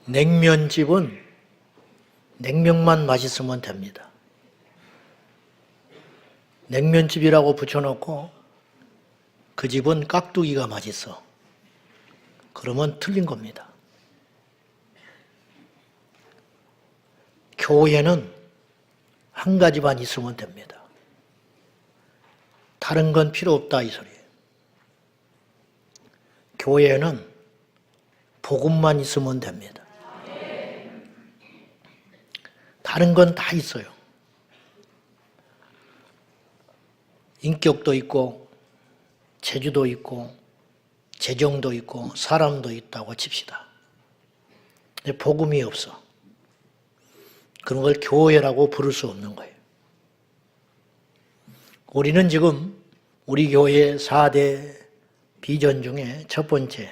냉면집은 냉면만 맛있으면 됩니다. 냉면집이라고 붙여놓고 그 집은 깍두기가 맛있어. 그러면 틀린 겁니다. 교회는 한 가지만 있으면 됩니다. 다른 건 필요 없다 이 소리예요. 교회는 복음만 있으면 됩니다. 다른 건 다 있어요. 인격도 있고 재주도 있고 재정도 있고 사람도 있다고 칩시다. 근데 복음이 없어. 그런 걸 교회라고 부를 수 없는 거예요. 우리는 지금 우리 교회의 4대 비전 중에 첫 번째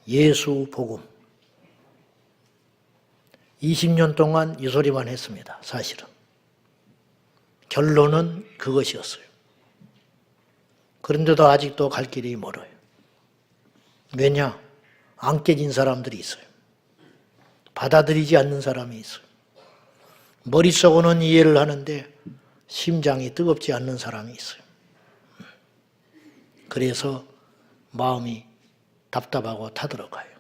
예수 복음. 20년 동안 이 소리만 했습니다. 사실은. 결론은 그것이었어요. 그런데도 아직도 갈 길이 멀어요. 왜냐? 안 깨진 사람들이 있어요. 받아들이지 않는 사람이 있어요. 머릿속으로는 이해를 하는데 심장이 뜨겁지 않는 사람이 있어요. 그래서 마음이 답답하고 타들어가요.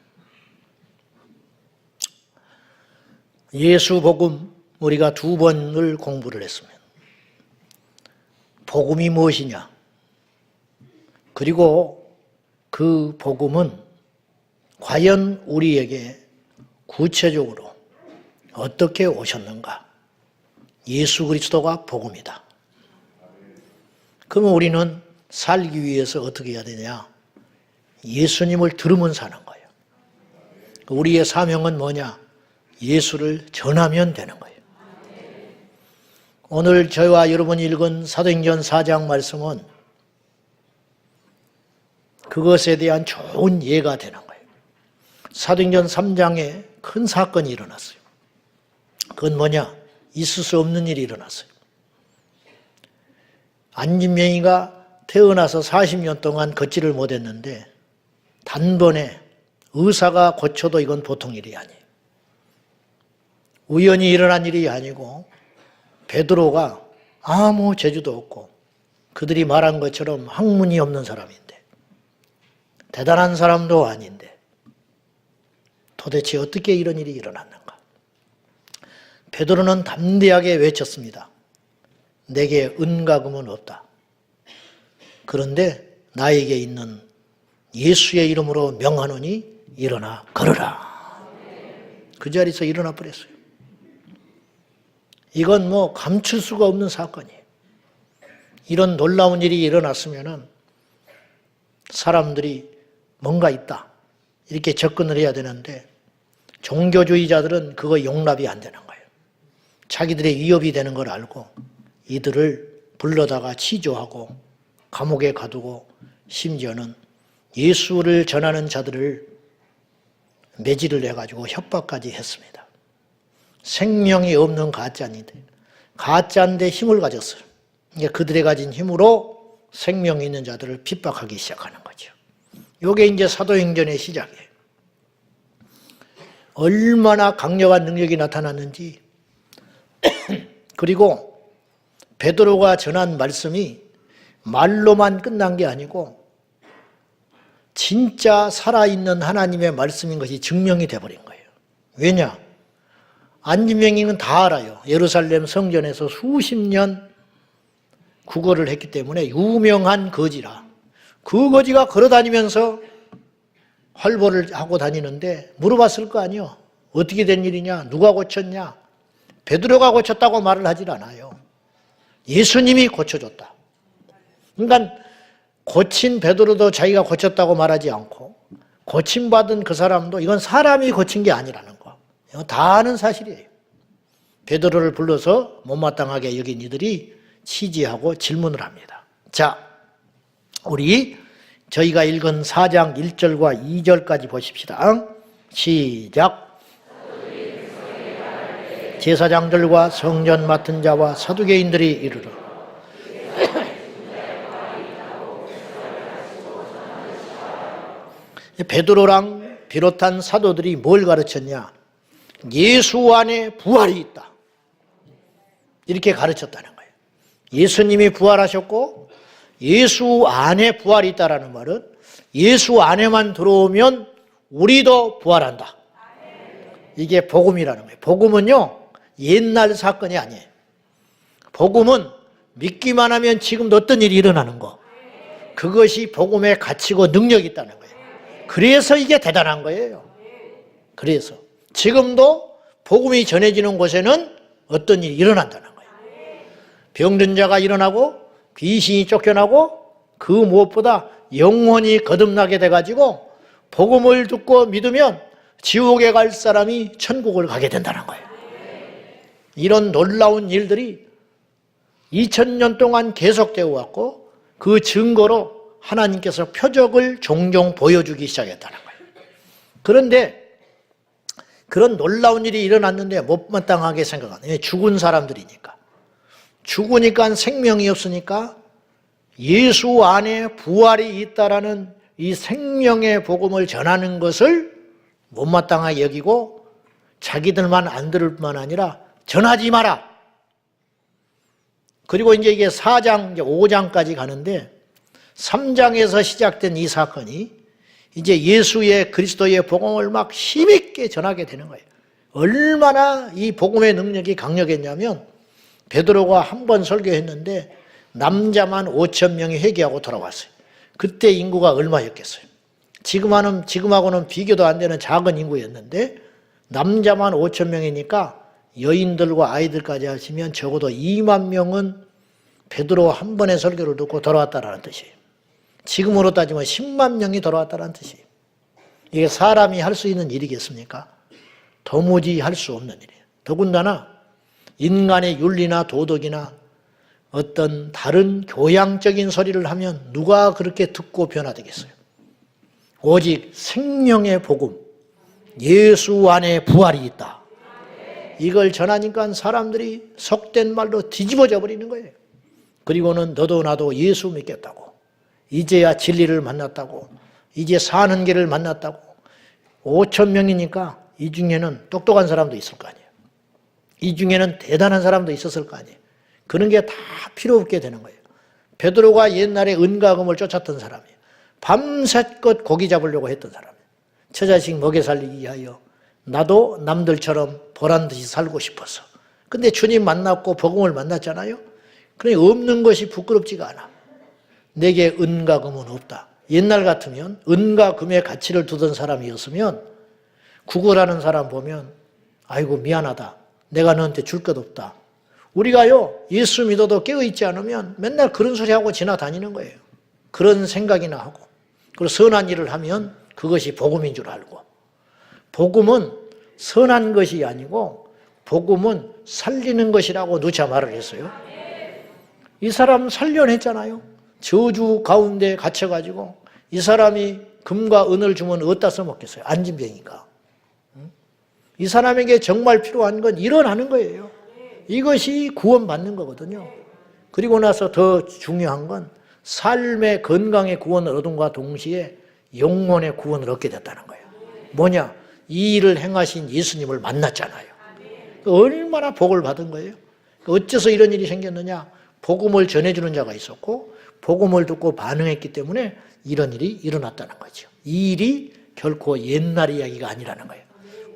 예수 복음 우리가 2번을 공부를 했습니다. 복음이 무엇이냐? 그리고 그 복음은 과연 우리에게 구체적으로 어떻게 오셨는가? 예수 그리스도가 복음이다. 그러면 우리는 살기 위해서 어떻게 해야 되냐? 예수님을 들으면 사는 거예요. 우리의 사명은 뭐냐? 예수를 전하면 되는 거예요. 오늘 저와 여러분이 읽은 사도행전 4장 말씀은 그것에 대한 좋은 예가 되는 거예요. 사도행전 3장에 큰 사건이 일어났어요. 그건 뭐냐? 있을 수 없는 일이 일어났어요. 안진명이가 태어나서 40년 동안 걷지를 못했는데 단번에 의사가 고쳐도 이건 보통 일이 아니에요. 우연히 일어난 일이 아니고 베드로가 아무 재주도 없고 그들이 말한 것처럼 학문이 없는 사람인데 대단한 사람도 아닌데 도대체 어떻게 이런 일이 일어났는가? 베드로는 담대하게 외쳤습니다. 내게 은과 금은 없다. 그런데 나에게 있는 예수의 이름으로 명하노니 일어나 걸으라. 그 자리에서 일어나 버렸어요. 이건 뭐 감출 수가 없는 사건이에요. 이런 놀라운 일이 일어났으면 사람들이 뭔가 있다 이렇게 접근을 해야 되는데 종교주의자들은 그거 용납이 안 되는 거예요. 자기들의 위협이 되는 걸 알고 이들을 불러다가 치조하고 감옥에 가두고 심지어는 예수를 전하는 자들을 매질을 해가지고 협박까지 했습니다. 생명이 없는 가짜인데 가짜인데 힘을 가졌어요. 그들이 가진 힘으로 생명이 있는 자들을 핍박하기 시작하는 거죠. 이게 이제 사도행전의 시작이에요. 얼마나 강력한 능력이 나타났는지 그리고 베드로가 전한 말씀이 말로만 끝난 게 아니고 진짜 살아있는 하나님의 말씀인 것이 증명이 돼버린 거예요. 왜냐? 안진명이는 다 알아요. 예루살렘 성전에서 수십 년 구걸을 했기 때문에 유명한 거지라. 그 거지가 걸어다니면서 활보를 하고 다니는데 물어봤을 거 아니에요. 어떻게 된 일이냐? 누가 고쳤냐? 베드로가 고쳤다고 말을 하질 않아요. 예수님이 고쳐줬다. 그러니까 고친 베드로도 자기가 고쳤다고 말하지 않고 고침받은 그 사람도 이건 사람이 고친 게 아니라는 거. 이거 다 아는 사실이에요. 베드로를 불러서 못마땅하게 여긴 이들이 치지하고 질문을 합니다. 자, 우리 저희가 읽은 4장 1절과 2절까지 보십시다. 시작. 제사장들과 성전 맡은 자와 사두개인들이 이르러 베드로랑 비롯한 사도들이 뭘 가르쳤냐? 예수 안에 부활이 있다. 이렇게 가르쳤다는 거예요. 예수님이 부활하셨고 예수 안에 부활이 있다라는 말은 예수 안에만 들어오면 우리도 부활한다. 이게 복음이라는 거예요. 복음은요, 옛날 사건이 아니에요. 복음은 믿기만 하면 지금도 어떤 일이 일어나는 거. 그것이 복음의 가치고 능력이 있다는 거예요. 그래서 이게 대단한 거예요. 그래서 지금도 복음이 전해지는 곳에는 어떤 일이 일어난다는 거예요. 병든 자가 일어나고 귀신이 쫓겨나고 그 무엇보다 영혼이 거듭나게 돼가지고 복음을 듣고 믿으면 지옥에 갈 사람이 천국을 가게 된다는 거예요. 이런 놀라운 일들이 2000년 동안 계속되어 왔고 그 증거로 하나님께서 표적을 종종 보여주기 시작했다는 거예요. 그런데 그런 놀라운 일이 일어났는데 못마땅하게 생각하는 죽은 사람들이니까. 죽으니까 생명이 없으니까 예수 안에 부활이 있다라는 이 생명의 복음을 전하는 것을 못마땅하게 여기고 자기들만 안 들을 뿐만 아니라 전하지 마라. 그리고 이게 4장, 5장까지 가는데 3장에서 시작된 이 사건이 이제 예수의 그리스도의 복음을 막 힘있게 전하게 되는 거예요. 얼마나 이 복음의 능력이 강력했냐면 베드로가 한 번 설교했는데 남자만 5,000명이 회개하고 돌아왔어요. 그때 인구가 얼마였겠어요? 지금하고는 비교도 안 되는 작은 인구였는데 남자만 5,000명이니까 여인들과 아이들까지 하시면 적어도 2만 명은 베드로 한 번의 설교를 듣고 돌아왔다라는 뜻이에요. 지금으로 따지면 10만 명이 돌아왔다는 뜻이에요. 이게 사람이 할 수 있는 일이겠습니까? 도무지 할 수 없는 일이에요. 더군다나 인간의 윤리나 도덕이나 어떤 다른 교양적인 소리를 하면 누가 그렇게 듣고 변화되겠어요? 오직 생명의 복음, 예수 안에 부활이 있다. 이걸 전하니까 사람들이 속된 말로 뒤집어져 버리는 거예요. 그리고는 너도 나도 예수 믿겠다고, 이제야 진리를 만났다고, 이제 사는 길을 만났다고. 5,000명이니까 이 중에는 똑똑한 사람도 있을 거 아니에요. 이 중에는 대단한 사람도 있었을 거 아니에요. 그런 게 다 필요 없게 되는 거예요. 베드로가 옛날에 은가금을 쫓았던 사람이에요. 밤새껏 고기 잡으려고 했던 사람이에요. 처자식 먹여 살리기 위하여 나도 남들처럼 보란듯이 살고 싶어서. 근데 주님 만났고 복음을 만났잖아요. 그러니 없는 것이 부끄럽지가 않아. 내게 은과 금은 없다. 옛날 같으면 은과 금의 가치를 두던 사람이었으면 구걸하는 사람 보면 아이고 미안하다. 내가 너한테 줄 것 없다. 우리가요, 예수 믿어도 깨어있지 않으면 맨날 그런 소리 하고 지나다니는 거예요. 그런 생각이나 하고. 그리고 선한 일을 하면 그것이 복음인 줄 알고. 복음은 선한 것이 아니고 복음은 살리는 것이라고 누차 말을 했어요. 이 사람 살려냈잖아요. 저주 가운데 갇혀가지고 이 사람이 금과 은을 주면 어디다 써먹겠어요? 안진병이니까. 이 사람에게 정말 필요한 건 일어나는 거예요. 이것이 구원받는 거거든요. 그리고 나서 더 중요한 건 삶의 건강의 구원을 얻음과 동시에 영혼의 구원을 얻게 됐다는 거예요. 뭐냐? 이 일을 행하신 예수님을 만났잖아요. 얼마나 복을 받은 거예요. 어째서 이런 일이 생겼느냐? 복음을 전해주는 자가 있었고 복음을 듣고 반응했기 때문에 이런 일이 일어났다는 거죠. 이 일이 결코 옛날 이야기가 아니라는 거예요.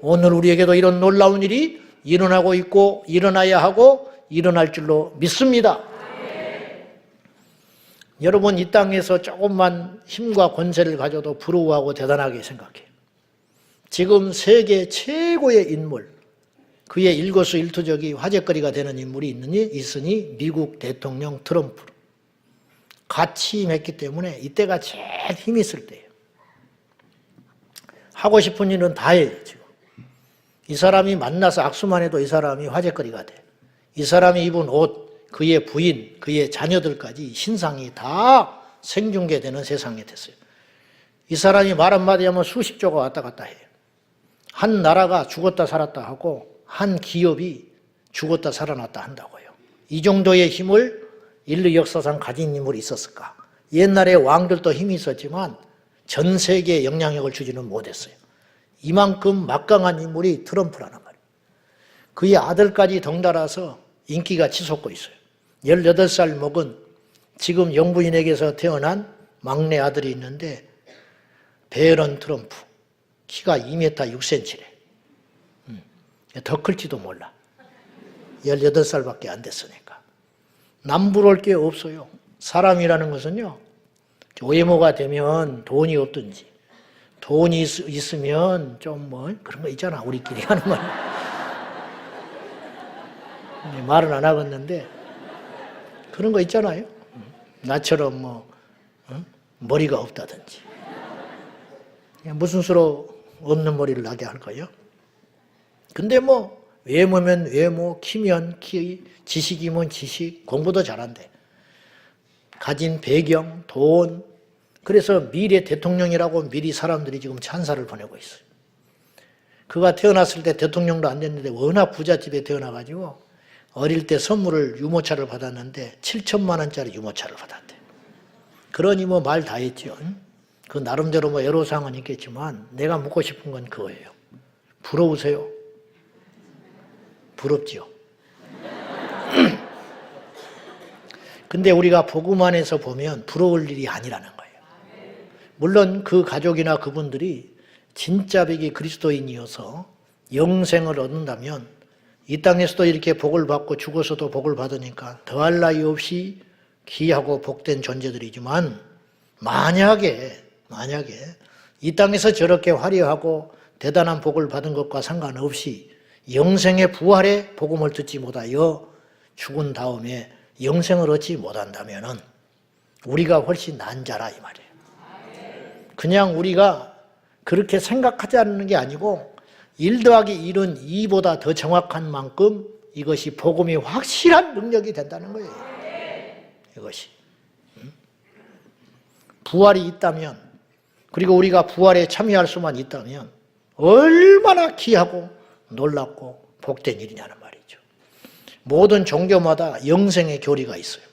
오늘 우리에게도 이런 놀라운 일이 일어나고 있고 일어나야 하고 일어날 줄로 믿습니다. 여러분 이 땅에서 조금만 힘과 권세를 가져도 부러워하고 대단하게 생각해요. 지금 세계 최고의 인물, 그의 일거수일투족이 화제거리가 되는 인물이 있으니 미국 대통령 트럼프. 같이 임했기 때문에 이때가 제일 힘이 있을 때예요. 하고 싶은 일은 다 해요 지금. 이 사람이 만나서 악수만 해도 이 사람이 화제거리가 돼. 이 사람이 입은 옷, 그의 부인, 그의 자녀들까지 신상이 다 생중계되는 세상이 됐어요. 이 사람이 말 한마디 하면 수십 조가 왔다 갔다 해요. 한 나라가 죽었다 살았다 하고 한 기업이 죽었다 살아났다 한다고요. 이 정도의 힘을 인류 역사상 가진 인물이 있었을까? 옛날에 왕들도 힘이 있었지만 전 세계에 영향력을 주지는 못했어요. 이만큼 막강한 인물이 트럼프라는 말이에요. 그의 아들까지 덩달아서 인기가 치솟고 있어요. 18살 먹은 지금 영부인에게서 태어난 막내 아들이 있는데 베런 트럼프, 키가 2m 6cm래. 더 클지도 몰라. 18살밖에 안 됐으니까. 남부러울 게 없어요. 사람이라는 것은요, 외모가 되면 돈이 없든지, 돈이 있으면 좀 뭐 그런 거 있잖아. 우리끼리 하는 말. 말은 안 하겠는데 그런 거 있잖아요. 나처럼 뭐 머리가 없다든지. 무슨 수로 없는 머리를 나게 할 거예요? 근데 뭐 외모면 외모, 키면 키, 지식이면 지식, 공부도 잘한대. 가진 배경, 돈. 그래서 미래 대통령이라고 미리 사람들이 지금 찬사를 보내고 있어요. 그가 태어났을 때 대통령도 안 됐는데 워낙 부잣집에 태어나가지고 어릴 때 선물을 유모차를 받았는데 7천만 원짜리 유모차를 받았대. 그러니 뭐 말 다 했죠. 그 나름대로 뭐 애로사항은 있겠지만 내가 묻고 싶은 건 그거예요. 부러우세요? 부럽지요. 근데 우리가 복음 안에서 보면 부러울 일이 아니라는 거예요. 물론 그 가족이나 그분들이 진짜 백이 그리스도인이어서 영생을 얻는다면 이 땅에서도 이렇게 복을 받고 죽어서도 복을 받으니까 더할 나위 없이 귀하고 복된 존재들이지만 만약에 이 땅에서 저렇게 화려하고 대단한 복을 받은 것과 상관없이 영생의 부활의 복음을 듣지 못하여 죽은 다음에 영생을 얻지 못한다면은 우리가 훨씬 난 자라 이 말이에요. 그냥 우리가 그렇게 생각하지 않는 게 아니고 1 더하기 1은 2보다 더 정확한 만큼 이것이 복음이 확실한 능력이 된다는 거예요. 이것이. 부활이 있다면, 그리고 우리가 부활에 참여할 수만 있다면 얼마나 귀하고 놀랍고 복된 일이냐는 말이죠. 모든 종교마다 영생의 교리가 있어요.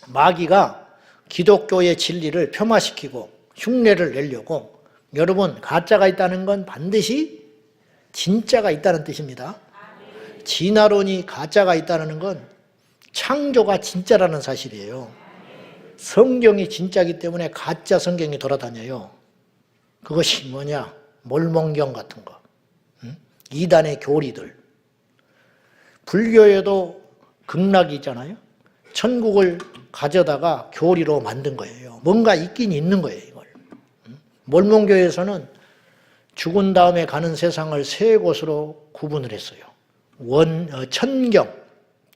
마귀가 기독교의 진리를 폄하시키고 흉내를 내려고, 여러분 가짜가 있다는 건 반드시 진짜가 있다는 뜻입니다. 진화론이 가짜가 있다는 건 창조가 진짜라는 사실이에요. 성경이 진짜이기 때문에 가짜 성경이 돌아다녀요. 그것이 뭐냐? 몰몬경 같은 거, 이단의 교리들. 불교에도 극락이 있잖아요. 천국을 가져다가 교리로 만든 거예요. 뭔가 있긴 있는 거예요, 이걸. 몰몬교에서는 죽은 다음에 가는 세상을 3곳으로 구분을 했어요. 천경,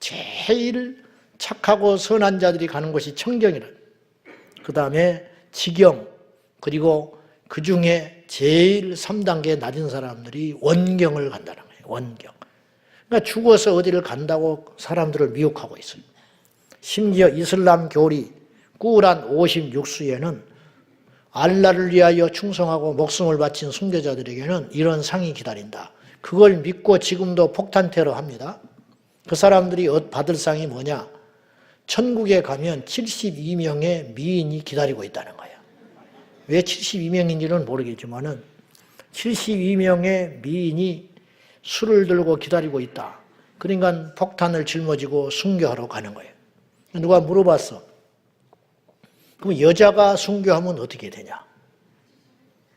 제일 착하고 선한 자들이 가는 곳이 천경이라. 그 다음에 지경, 그리고 그 중에 제일 3단계 낮은 사람들이 원경을 간다는 거예요. 원경. 그러니까 죽어서 어디를 간다고 사람들을 미혹하고 있어요. 심지어 이슬람 교리 꾸란 56수에는 알라를 위하여 충성하고 목숨을 바친 순교자들에게는 이런 상이 기다린다. 그걸 믿고 지금도 폭탄 테러 합니다. 그 사람들이 받을 상이 뭐냐? 천국에 가면 72명의 미인이 기다리고 있다는 거예요. 왜 72명인지는 모르겠지만은 72명의 미인이 술을 들고 기다리고 있다. 그러니까 폭탄을 짊어지고 순교하러 가는 거예요. 누가 물어봤어. 그럼 여자가 순교하면 어떻게 되냐?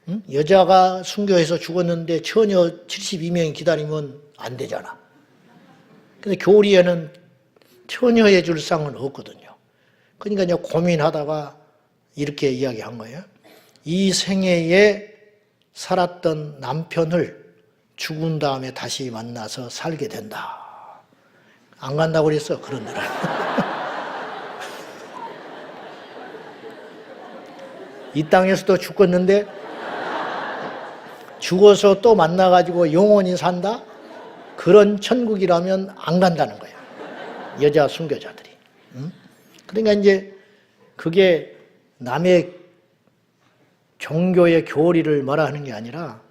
응? 여자가 순교해서 죽었는데 처녀 72명이 기다리면 안 되잖아. 근데 교리에는 처녀해 줄 상은 없거든요. 그러니까 이제 고민하다가 이렇게 이야기한 거예요. 이 생애에 살았던 남편을 죽은 다음에 다시 만나서 살게 된다. 안 간다고 그랬어, 그런 데는. 이 땅에서도 죽었는데 죽어서 또 만나가지고 영원히 산다? 그런 천국이라면 안 간다는 거예요. 여자 순교자들이. 그러니까 이제 그게 남의 종교의 교리를 말하는 게 아니라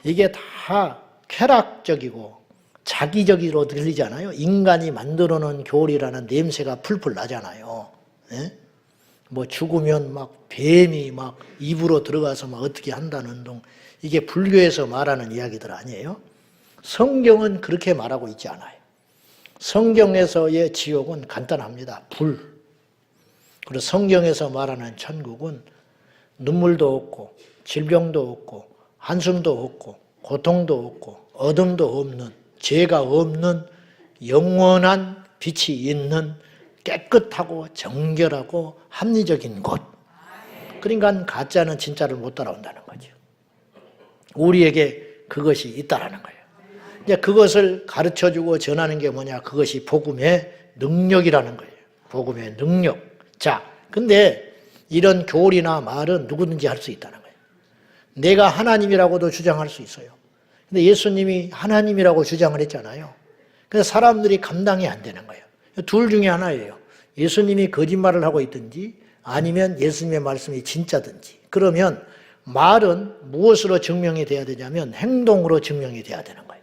이게 다 쾌락적이고 자기적으로 들리잖아요. 인간이 만들어 놓은 교리라는 냄새가 풀풀 나잖아요. 예? 뭐 죽으면 막 뱀이 막 입으로 들어가서 막 어떻게 한다는 둥, 이게 불교에서 말하는 이야기들 아니에요? 성경은 그렇게 말하고 있지 않아요. 성경에서의 지옥은 간단합니다. 불. 그리고 성경에서 말하는 천국은 눈물도 없고 질병도 없고 한숨도 없고 고통도 없고 어둠도 없는 죄가 없는 영원한 빛이 있는 깨끗하고 정결하고 합리적인 곳. 그러니까 가짜는 진짜를 못 따라온다는 거죠. 우리에게 그것이 있다라는 거예요. 이제 그것을 가르쳐주고 전하는 게 뭐냐? 그것이 복음의 능력이라는 거예요. 복음의 능력. 자, 근데 이런 교리나 말은 누구든지 할 수 있다는 거예요. 내가 하나님이라고도 주장할 수 있어요. 근데 예수님이 하나님이라고 주장을 했잖아요. 그래서 사람들이 감당이 안 되는 거예요. 둘 중에 하나예요. 예수님이 거짓말을 하고 있든지 아니면 예수님의 말씀이 진짜든지. 그러면 말은 무엇으로 증명이 돼야 되냐면 행동으로 증명이 돼야 되는 거예요.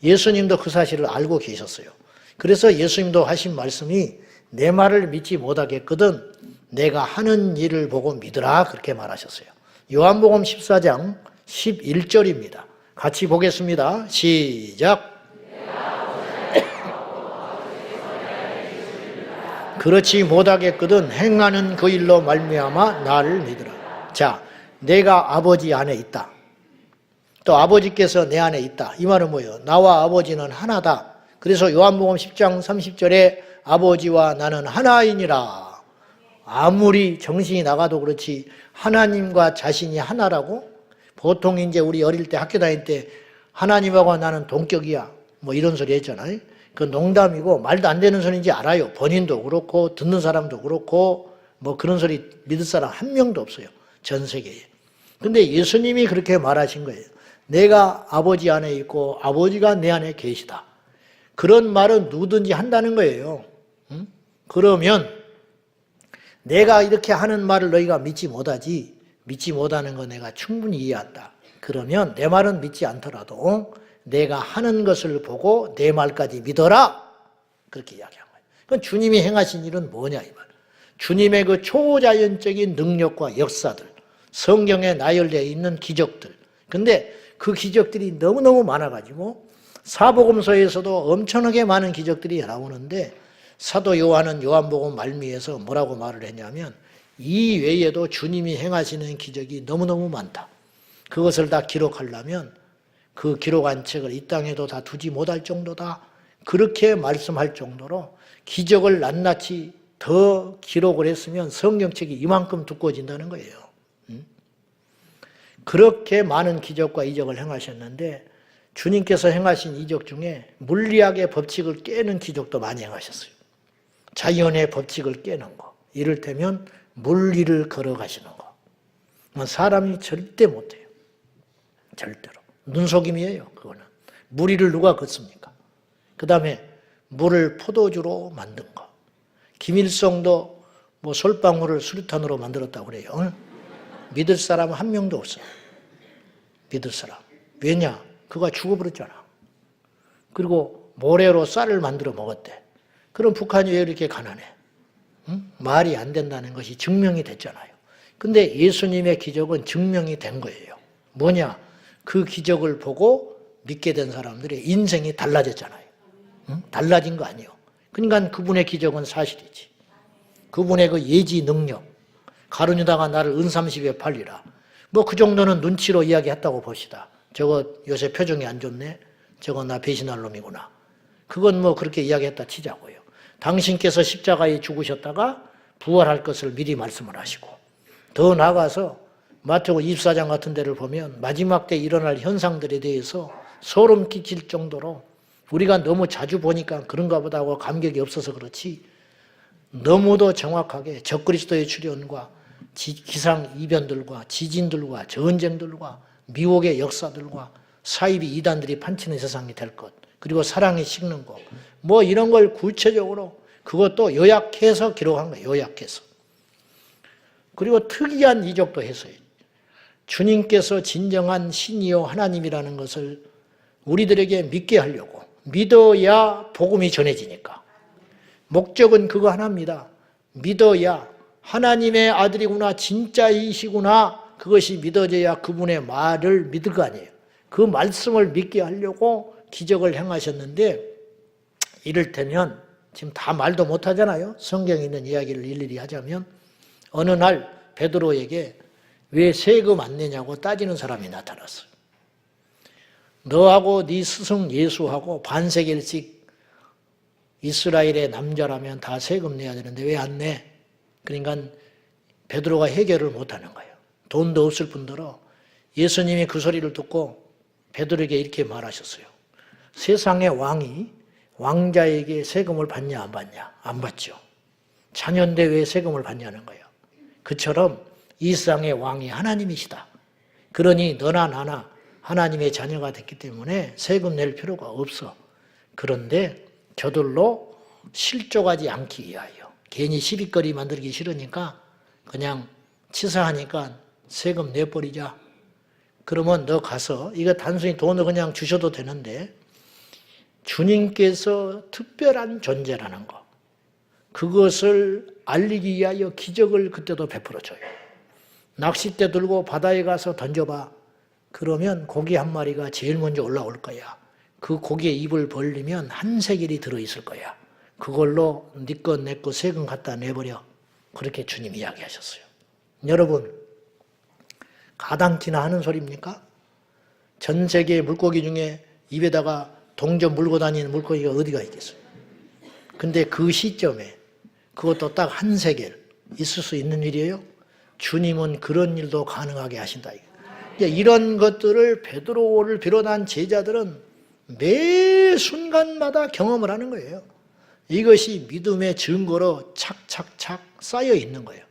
예수님도 그 사실을 알고 계셨어요. 그래서 예수님도 하신 말씀이 내 말을 믿지 못하겠거든 내가 하는 일을 보고 믿으라 그렇게 말하셨어요. 요한복음 14장 11절입니다. 같이 보겠습니다. 시작. 그렇지 못하겠거든 행하는 그 일로 말미암아 나를 믿으라. 자, 내가 아버지 안에 있다. 또 아버지께서 내 안에 있다. 이 말은 뭐예요? 나와 아버지는 하나다. 그래서 요한복음 10장 30절에 아버지와 나는 하나이니라. 아무리 정신이 나가도 그렇지 하나님과 자신이 하나라고? 보통 이제 우리 어릴 때 학교 다닐 때 하나님하고 나는 동격이야. 뭐 이런 소리 했잖아요. 그 농담이고 말도 안 되는 소리인지 알아요. 본인도 그렇고 듣는 사람도 그렇고 뭐 그런 소리 믿을 사람 한 명도 없어요. 전 세계에. 근데 예수님이 그렇게 말하신 거예요. 내가 아버지 안에 있고 아버지가 내 안에 계시다. 그런 말은 누구든지 한다는 거예요. 응? 그러면 내가 이렇게 하는 말을 너희가 믿지 못하지. 믿지 못하는 거 내가 충분히 이해한다. 그러면 내 말은 믿지 않더라도 내가 하는 것을 보고 내 말까지 믿어라. 그렇게 이야기한 거예요. 그럼 주님이 행하신 일은 뭐냐 이 말. 주님의 그 초자연적인 능력과 역사들, 성경에 나열되어 있는 기적들. 근데 그 기적들이 너무너무 많아가지고 사복음서에서도 엄청나게 많은 기적들이 나오는데 사도 요한은 요한복음 말미에서 뭐라고 말을 했냐면 이 외에도 주님이 행하시는 기적이 너무너무 많다. 그것을 다 기록하려면 그 기록한 책을 이 땅에도 다 두지 못할 정도다. 그렇게 말씀할 정도로 기적을 낱낱이 더 기록을 했으면 성경책이 이만큼 두꺼워진다는 거예요. 그렇게 많은 기적과 이적을 행하셨는데 주님께서 행하신 이적 중에 물리학의 법칙을 깨는 기적도 많이 행하셨어요. 자연의 법칙을 깨는 거. 이를테면 물리를 걸어가시는 거. 사람이 절대 못해요. 절대로. 눈속임이에요. 그거는. 무리를 누가 걷습니까? 그 다음에 물을 포도주로 만든 거. 김일성도 뭐 솔방울을 수류탄으로 만들었다고 그래요. 믿을 사람 한 명도 없어요. 믿을 사람. 왜냐? 그가 죽어버렸잖아. 그리고 모래로 쌀을 만들어 먹었대. 그럼 북한이 왜 이렇게 가난해? 응? 말이 안 된다는 것이 증명이 됐잖아요. 근데 예수님의 기적은 증명이 된 거예요. 뭐냐? 그 기적을 보고 믿게 된 사람들의 인생이 달라졌잖아요. 응? 달라진 거 아니에요. 그러니까 그분의 기적은 사실이지. 그분의 그 예지 능력. 가룟유다가 나를 은30에 팔리라. 뭐 그 정도는 눈치로 이야기했다고 봅시다. 저거 요새 표정이 안 좋네. 저거 나 배신할 놈이구나. 그건 뭐 그렇게 이야기했다 치자고요. 당신께서 십자가에 죽으셨다가 부활할 것을 미리 말씀을 하시고 더 나아가서 마태복음 24장 같은 데를 보면 마지막 때 일어날 현상들에 대해서 소름 끼칠 정도로 우리가 너무 자주 보니까 그런가 보다 하고 감격이 없어서 그렇지 너무도 정확하게 적그리스도의 출현과 기상이변들과 지진들과 전쟁들과 미혹의 역사들과 사이비 이단들이 판치는 세상이 될 것 그리고 사랑이 식는 것 뭐 이런 걸 구체적으로 그것도 요약해서 기록한 거예요. 요약해서. 그리고 특이한 이적도 했어요. 주님께서 진정한 신이요 하나님이라는 것을 우리들에게 믿게 하려고 믿어야 복음이 전해지니까 목적은 그거 하나입니다. 믿어야 하나님의 아들이구나 진짜이시구나 그것이 믿어져야 그분의 말을 믿을 거 아니에요. 그 말씀을 믿게 하려고 기적을 행하셨는데 이를테면 지금 다 말도 못하잖아요. 성경에 있는 이야기를 일일이 하자면 어느 날 베드로에게 왜 세금 안 내냐고 따지는 사람이 나타났어요. 너하고 네 스승 예수하고 반세겔씩 이스라엘의 남자라면 다 세금 내야 되는데 왜 안 내? 그러니까 베드로가 해결을 못하는 거예요. 돈도 없을 뿐더러 예수님이 그 소리를 듣고 베드로에게 이렇게 말하셨어요. 세상의 왕이 왕자에게 세금을 받냐 안 받냐? 안 받죠. 자녀인데 왜 세금을 받냐는 거예요. 그처럼 이 세상의 왕이 하나님이시다. 그러니 너나 나나 하나님의 자녀가 됐기 때문에 세금 낼 필요가 없어. 그런데 저들로 실족하지 않기 위하여 괜히 시비거리 만들기 싫으니까 그냥 치사하니까 세금 내버리자. 그러면 너 가서 이거 단순히 돈을 그냥 주셔도 되는데 주님께서 특별한 존재라는 거 그것을 알리기 위하여 기적을 그때도 베풀어줘요. 낚싯대 들고 바다에 가서 던져봐. 그러면 고기 한 마리가 제일 먼저 올라올 거야. 그 고기의 입을 벌리면 한 세겔이 들어있을 거야. 그걸로 네 거 내 거 세금 갖다 내버려. 그렇게 주님 이야기하셨어요. 여러분 가당키나 하는 소리입니까? 전 세계 물고기 중에 입에다가 동전 물고 다니는 물고기가 어디가 있겠어요? 근데 그 시점에 그것도 딱 한 세겔 있을 수 있는 일이에요? 주님은 그런 일도 가능하게 하신다. 이런 것들을 베드로를 비롯한 제자들은 매 순간마다 경험을 하는 거예요. 이것이 믿음의 증거로 착착착 쌓여 있는 거예요.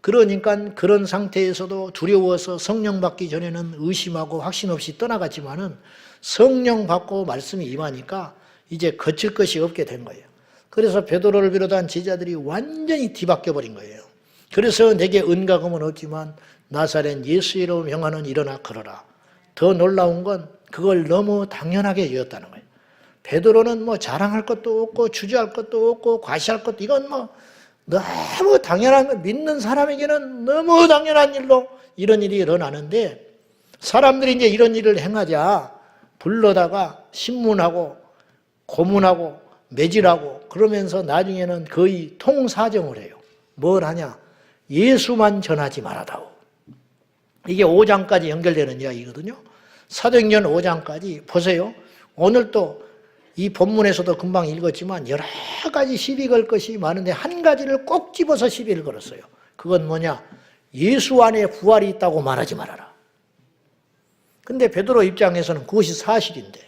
그러니까 그런 상태에서도 두려워서 성령 받기 전에는 의심하고 확신 없이 떠나갔지만은 성령 받고 말씀이 임하니까 이제 거칠 것이 없게 된 거예요. 그래서 베드로를 비롯한 제자들이 완전히 뒤바뀌어 버린 거예요. 그래서 내게 은가금은 없지만 나사렛 예수의 이름으로 명하는 일어나 걸어라. 더 놀라운 건 그걸 너무 당연하게 여겼다는 거예요. 베드로는 뭐 자랑할 것도 없고 주저할 것도 없고 과시할 것도 이건 뭐 너무 당연한 거 믿는 사람에게는 너무 당연한 일로 이런 일이 일어나는데 사람들이 이제 이런 일을 행하자 불러다가 신문하고 고문하고 매질하고 그러면서 나중에는 거의 통사정을 해요. 뭘 하냐? 예수만 전하지 말아다오. 이게 5장까지 연결되는 이야기거든요. 사도행전 5장까지 보세요. 오늘 또 이 본문에서도 금방 읽었지만 여러 가지 시비 걸 것이 많은데 한 가지를 꼭 집어서 시비를 걸었어요. 그건 뭐냐? 예수 안에 부활이 있다고 말하지 말아라. 근데 베드로 입장에서는 그것이 사실인데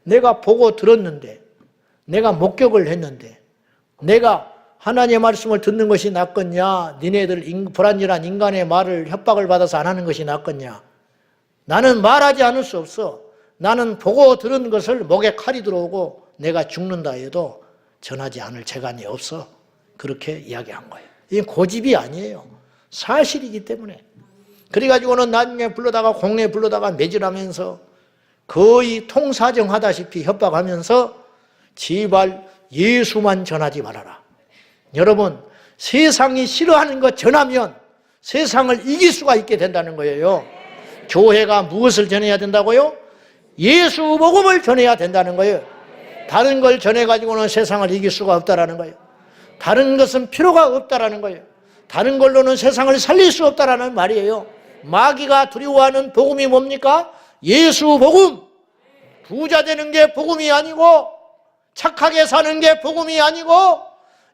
내가 보고 들었는데 내가 목격을 했는데 내가 하나님의 말씀을 듣는 것이 낫겠냐? 니네들 불안전한 인간의 말을 협박을 받아서 안 하는 것이 낫겠냐? 나는 말하지 않을 수 없어. 나는 보고 들은 것을 목에 칼이 들어오고 내가 죽는다 해도 전하지 않을 재간이 없어. 그렇게 이야기한 거예요. 이게 고집이 아니에요. 사실이기 때문에. 그래가지고는 나중에 불러다가 공례 불러다가 매질하면서 거의 통사정하다시피 협박하면서 제발 예수만 전하지 말아라. 여러분 세상이 싫어하는 것 전하면 세상을 이길 수가 있게 된다는 거예요. 교회가 무엇을 전해야 된다고요? 예수 복음을 전해야 된다는 거예요. 다른 걸 전해가지고는 세상을 이길 수가 없다라는 거예요. 다른 것은 필요가 없다라는 거예요. 다른 걸로는 세상을 살릴 수 없다라는 말이에요. 마귀가 두려워하는 복음이 뭡니까? 예수 복음. 부자 되는 게 복음이 아니고 착하게 사는 게 복음이 아니고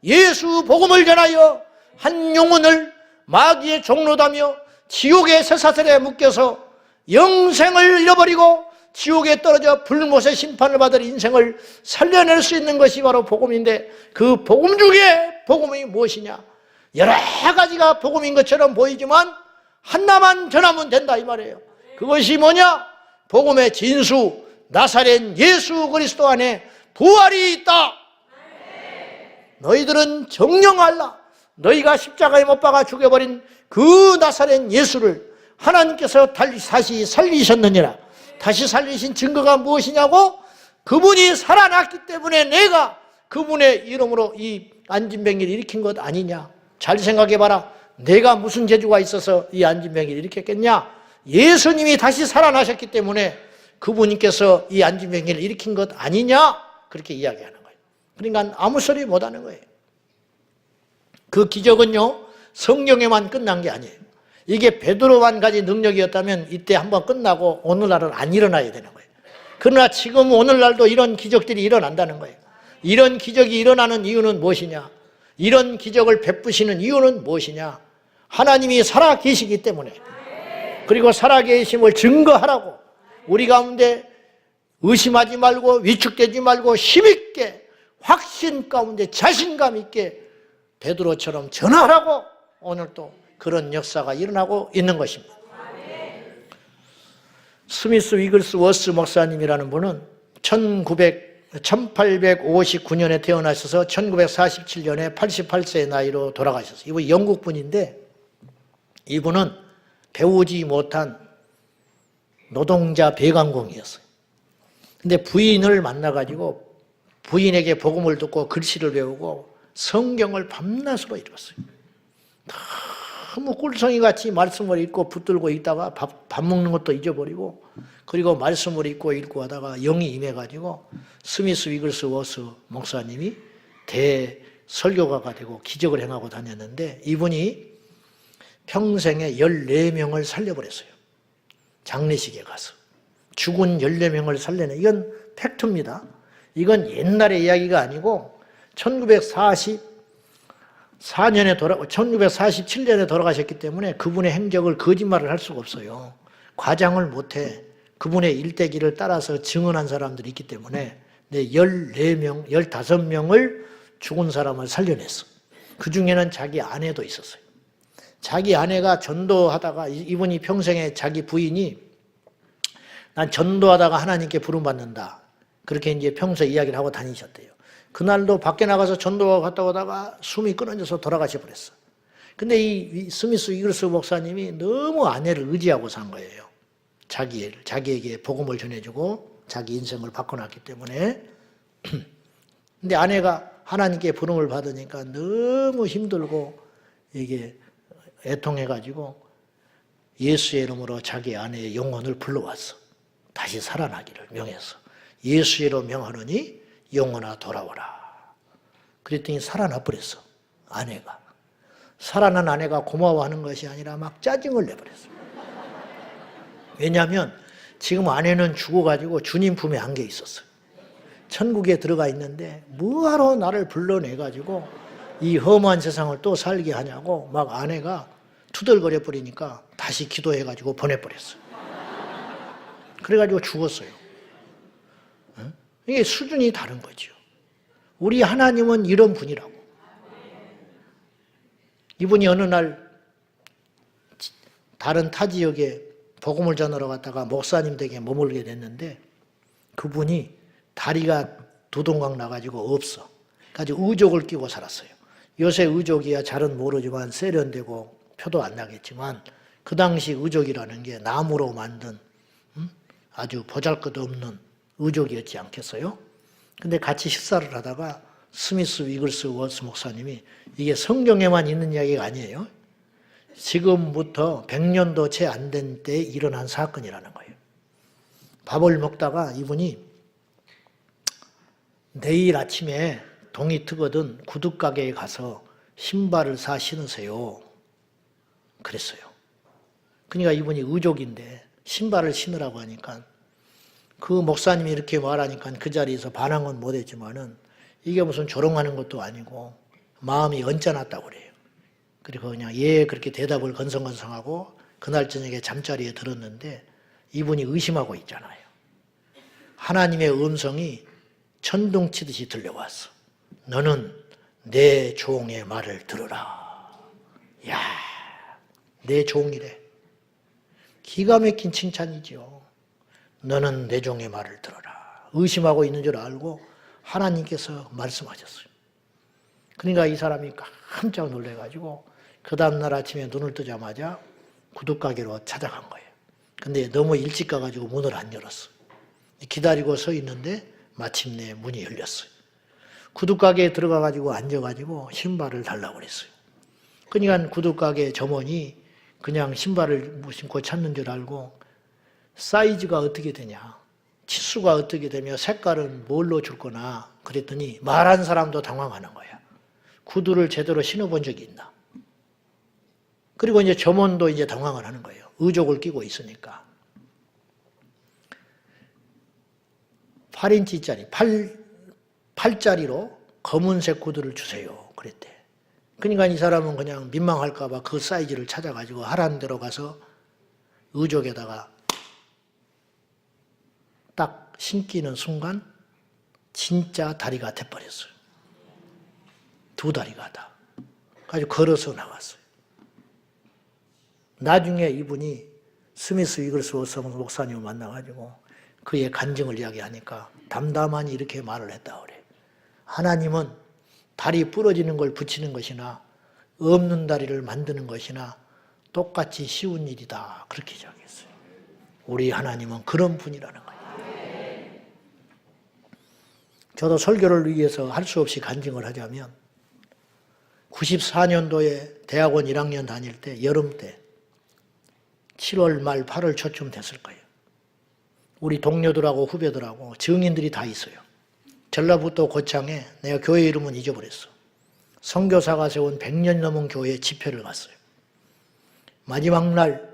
예수 복음을 전하여 한 영혼을 마귀의 종로다며 지옥의 쇠사슬에 묶여서 영생을 잃어버리고 지옥에 떨어져 불못의 심판을 받을 인생을 살려낼 수 있는 것이 바로 복음인데 그 복음 중에 복음이 무엇이냐? 여러 가지가 복음인 것처럼 보이지만 하나만 전하면 된다 이 말이에요. 그것이 뭐냐? 복음의 진수 나사렛 예수 그리스도 안에 부활이 있다. 너희들은 정령하라. 너희가 십자가에 못 박아 죽여버린 그 나사렛 예수를 하나님께서 다시 살리셨느니라. 다시 살리신 증거가 무엇이냐고? 그분이 살아났기 때문에 내가 그분의 이름으로 이 안진병기를 일으킨 것 아니냐. 잘 생각해봐라. 내가 무슨 재주가 있어서 이 안진병기를 일으켰겠냐? 예수님이 다시 살아나셨기 때문에 그분께서 이 안진병기를 일으킨 것 아니냐? 그렇게 이야기하는 거예요. 그러니까 아무 소리 못하는 거예요. 그 기적은요, 성경에만 끝난 게 아니에요. 이게 베드로만 가진 능력이었다면 이때 한번 끝나고 오늘날은 안 일어나야 되는 거예요. 그러나 지금 오늘날도 이런 기적들이 일어난다는 거예요. 이런 기적이 일어나는 이유는 무엇이냐? 이런 기적을 베푸시는 이유는 무엇이냐? 하나님이 살아 계시기 때문에, 그리고 살아 계심을 증거하라고 우리 가운데 의심하지 말고 위축되지 말고 힘있게 확신 가운데 자신감 있게 베드로처럼 전하라고 오늘 또 그런 역사가 일어나고 있는 것입니다. 스미스 위글스워스 목사님이라는 분은 1859년에 태어나셔서 1947년에 88세의 나이로 돌아가셨어요. 이분 영국 분인데, 이분은 배우지 못한 노동자 배관공이었어요. 근데 부인을 만나가지고 부인에게 복음을 듣고 글씨를 배우고 성경을 밤낮으로 읽었어요. 너무 꿀송이 같이 말씀을 읽고 붙들고 있다가 밥 먹는 것도 잊어버리고, 그리고 말씀을 읽고 하다가 영이 임해가지고 스미스 위글스워스 목사님이 대설교가가 되고 기적을 행하고 다녔는데, 이분이 평생에 14명을 살려버렸어요. 장례식에 가서 죽은 14명을 살려내. 이건 팩트입니다. 이건 옛날의 이야기가 아니고 1947년에 돌아가셨기 때문에 그분의 행적을 거짓말을 할 수가 없어요. 과장을 못해. 그분의 일대기를 따라서 증언한 사람들이 있기 때문에 14명, 15명을 죽은 사람을 살려냈어. 그 중에는 자기 아내도 있었어요. 자기 아내가 전도하다가, 이분이 평생에 자기 부인이 난 전도하다가 하나님께 부름받는다, 그렇게 이제 평소에 이야기를 하고 다니셨대요. 그날도 밖에 나가서 전도하고 갔다 오다가 숨이 끊어져서 돌아가셔 버렸어. 근데 이 스미스 위글스 목사님이 너무 아내를 의지하고 산 거예요. 자기에게 복음을 전해주고 자기 인생을 바꿔놨기 때문에. 근데 아내가 하나님께 부름을 받으니까 너무 힘들고 이게 애통해가지고 예수의 이름으로 자기 아내의 영혼을 불러왔어. 다시 살아나기를 명해서. 예수의 이름으로 명하노니 영혼아 돌아오라. 그랬더니 살아나 버렸어. 아내가. 살아난 아내가 고마워하는 것이 아니라 막 짜증을 내버렸어. 왜냐하면 지금 아내는 죽어가지고 주님 품에 안겨 있었어요. 천국에 들어가 있는데 뭐하러 나를 불러내가지고 이 험한 세상을 또 살게 하냐고 막 아내가 투덜거려 버리니까 다시 기도해가지고 보내버렸어요. 그래가지고 죽었어요. 이게 수준이 다른 거죠. 우리 하나님은 이런 분이라고. 이분이 어느 날 다른 타 지역에 복음을 전하러 갔다가 목사님 댁에 머물게 됐는데, 그분이 다리가 두동강 나가지고 없어. 가지고 의족을 끼고 살았어요. 요새 의족이야 잘은 모르지만 세련되고 표도 안 나겠지만, 그 당시 의족이라는 게 나무로 만든 아주 보잘것없는 의족이었지 않겠어요? 근데 같이 식사를 하다가 스미스 위글스워스 목사님이 이게 성경에만 있는 이야기가 아니에요. 지금부터 100년도 채 안 된 때에 일어난 사건이라는 거예요. 밥을 먹다가 이분이 내일 아침에 동이 트거든 구두가게에 가서 신발을 사 신으세요. 그랬어요. 그러니까 이분이 의족인데 신발을 신으라고 하니까, 그 목사님이 이렇게 말하니까 그 자리에서 반항은 못했지만은 이게 무슨 조롱하는 것도 아니고 마음이 언짢았다고 그래요. 그리고 그냥 그렇게 대답을 건성건성하고 그날 저녁에 잠자리에 들었는데 이분이 의심하고 있잖아요. 하나님의 음성이 천둥치듯이 들려왔어. 너는 내 종의 말을 들으라. 야, 내 종이래. 기가 막힌 칭찬이죠. 너는 내 종의 말을 들어라. 의심하고 있는 줄 알고 하나님께서 말씀하셨어요. 그러니까 이 사람이 깜짝 놀래가지고 그 다음날 아침에 눈을 뜨자마자 구두가게로 찾아간 거예요. 근데 너무 일찍 가가지고 문을 안 열었어. 기다리고 서 있는데 마침내 문이 열렸어요. 구두가게에 들어가가지고 앉아가지고 신발을 달라고 그랬어요. 그러니까 구두가게 점원이 그냥 신발을 신고 찾는 줄 알고 사이즈가 어떻게 되냐. 치수가 어떻게 되며 색깔은 뭘로 줄 거나 그랬더니 말한 사람도 당황하는 거야. 구두를 제대로 신어본 적이 있나? 그리고 이제 점원도 이제 당황을 하는 거예요. 의족을 끼고 있으니까. 8인치짜리, 8짜리로 검은색 구두를 주세요. 그랬대. 그러니까 이 사람은 그냥 민망할까봐 그 사이즈를 찾아가지고 하라는 대로 가서 의족에다가 딱 신기는 순간 진짜 다리가 돼버렸어요. 두 다리가 다. 가지고 걸어서 나왔어요. 나중에 이분이 스미스 위글스워스 목사님을 만나가지고 그의 간증을 이야기하니까 담담하니 이렇게 말을 했다 그래. 하나님은 다리 부러지는 걸 붙이는 것이나 없는 다리를 만드는 것이나 똑같이 쉬운 일이다. 그렇게 이야기했어요. 우리 하나님은 그런 분이라는 거예요. 저도 설교를 위해서 할 수 없이 간증을 하자면 94년도에 대학원 1학년 다닐 때 여름 때 7월 말 8월 초쯤 됐을 거예요. 우리 동료들하고 후배들하고 증인들이 다 있어요. 전라북도 고창에 내가 교회 이름은 잊어버렸어. 선교사가 세운 100년 넘은 교회 집회를 갔어요. 마지막 날,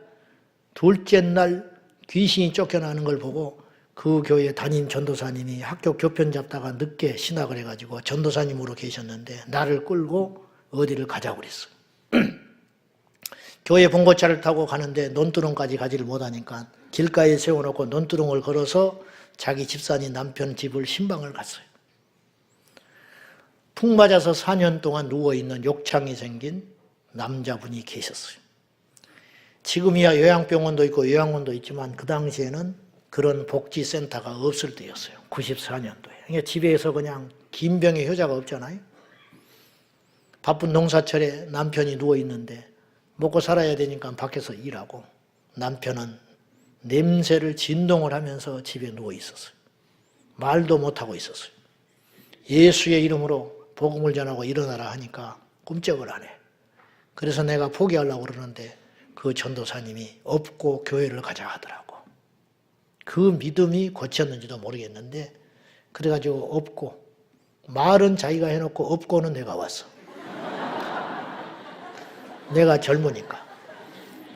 둘째 날 귀신이 쫓겨나는 걸 보고 그 교회 담임 전도사님이 학교 교편 잡다가 늦게 신학을 해가지고 전도사님으로 계셨는데 나를 끌고 어디를 가자고 그랬어. 교회 봉고차를 타고 가는데 논두렁까지 가지를 못하니까 길가에 세워놓고 논두렁을 걸어서 자기 집사님 남편 집을 신방을 갔어요. 푹 맞아서 4년 동안 누워있는 욕창이 생긴 남자분이 계셨어요. 지금이야 요양병원도 있고 요양원도 있지만 그 당시에는 그런 복지센터가 없을 때였어요. 94년도에. 그러니까 집에서 그냥 긴 병에 효자가 없잖아요. 바쁜 농사철에 남편이 누워있는데 먹고 살아야 되니까 밖에서 일하고 남편은 냄새를 진동을 하면서 집에 누워 있었어요. 말도 못하고 있었어요. 예수의 이름으로 복음을 전하고 일어나라 하니까 꿈쩍을 안 해. 그래서 내가 포기하려고 그러는데 그 전도사님이 업고 교회를 가자 하더라고. 그 믿음이 고쳤는지도 모르겠는데 그래가지고 업고 말은 자기가 해놓고 업고는 내가 왔어. 내가 젊으니까.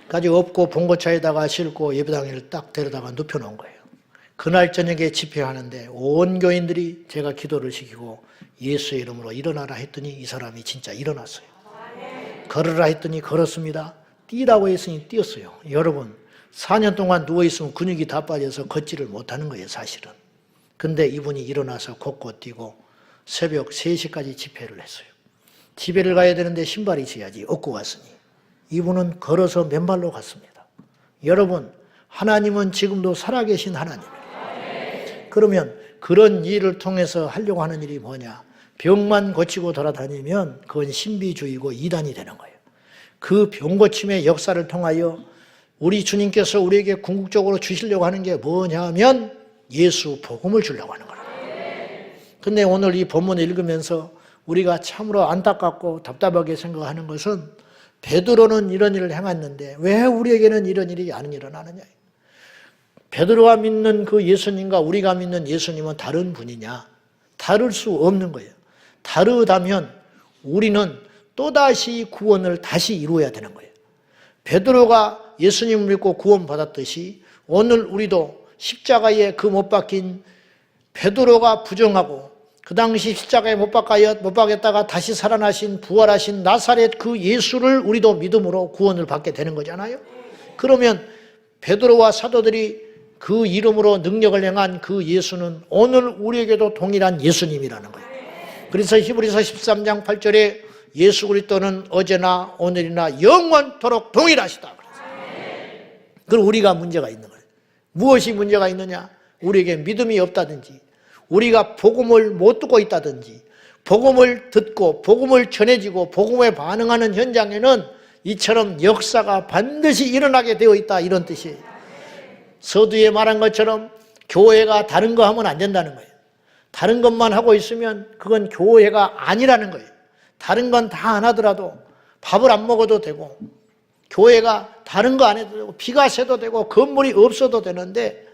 가지고 업고 봉고차에다가 싣고 예배당에를 딱 데려다가 눕혀놓은 거예요. 그날 저녁에 집회하는데 온 교인들이 제가 기도를 시키고 예수의 이름으로 일어나라 했더니 이 사람이 진짜 일어났어요. 걸으라 했더니 걸었습니다. 뛰라고 했으니 뛰었어요. 여러분 4년 동안 누워있으면 근육이 다 빠져서 걷지를 못하는 거예요 사실은. 근데 이분이 일어나서 곧곧 뛰고 새벽 3시까지 집회를 했어요. 집회를 가야 되는데 신발이 있어야지 얻고 갔으니 이분은 걸어서 맨발로 갔습니다. 여러분 하나님은 지금도 살아계신 하나님이에요. 그러면 그런 일을 통해서 하려고 하는 일이 뭐냐? 병만 고치고 돌아다니면 그건 신비주의고 이단이 되는 거예요. 그 병고침의 역사를 통하여 우리 주님께서 우리에게 궁극적으로 주시려고 하는 게 뭐냐면 예수 복음을 주려고 하는 거예요. 근데 오늘 이 본문을 읽으면서 우리가 참으로 안타깝고 답답하게 생각하는 것은 베드로는 이런 일을 행했는데 왜 우리에게는 이런 일이 안 일어나느냐. 베드로가 믿는 그 예수님과 우리가 믿는 예수님은 다른 분이냐? 다를 수 없는 거예요. 다르다면 우리는 또다시 구원을 다시 이루어야 되는 거예요. 베드로가 예수님을 믿고 구원받았듯이 오늘 우리도 십자가에 그 못 박힌 베드로가 부정하고 그 당시 십자가에 못 박였다가 다시 살아나신 부활하신 나사렛 그 예수를 우리도 믿음으로 구원을 받게 되는 거잖아요. 그러면 베드로와 사도들이 그 이름으로 능력을 행한 그 예수는 오늘 우리에게도 동일한 예수님이라는 거예요. 그래서 히브리서 13장 8절에 예수 그리스도는 어제나 오늘이나 영원토록 동일하시다. 그럼 우리가 문제가 있는 거예요. 무엇이 문제가 있느냐? 우리에게 믿음이 없다든지 우리가 복음을 못 듣고 있다든지 복음을 듣고 복음을 전해지고 복음에 반응하는 현장에는 이처럼 역사가 반드시 일어나게 되어 있다 이런 뜻이에요. 서두에 말한 것처럼 교회가 다른 거 하면 안 된다는 거예요. 다른 것만 하고 있으면 그건 교회가 아니라는 거예요. 다른 건 다 안 하더라도 밥을 안 먹어도 되고 교회가 다른 거 안 해도 되고 비가 새도 되고 건물이 없어도 되는데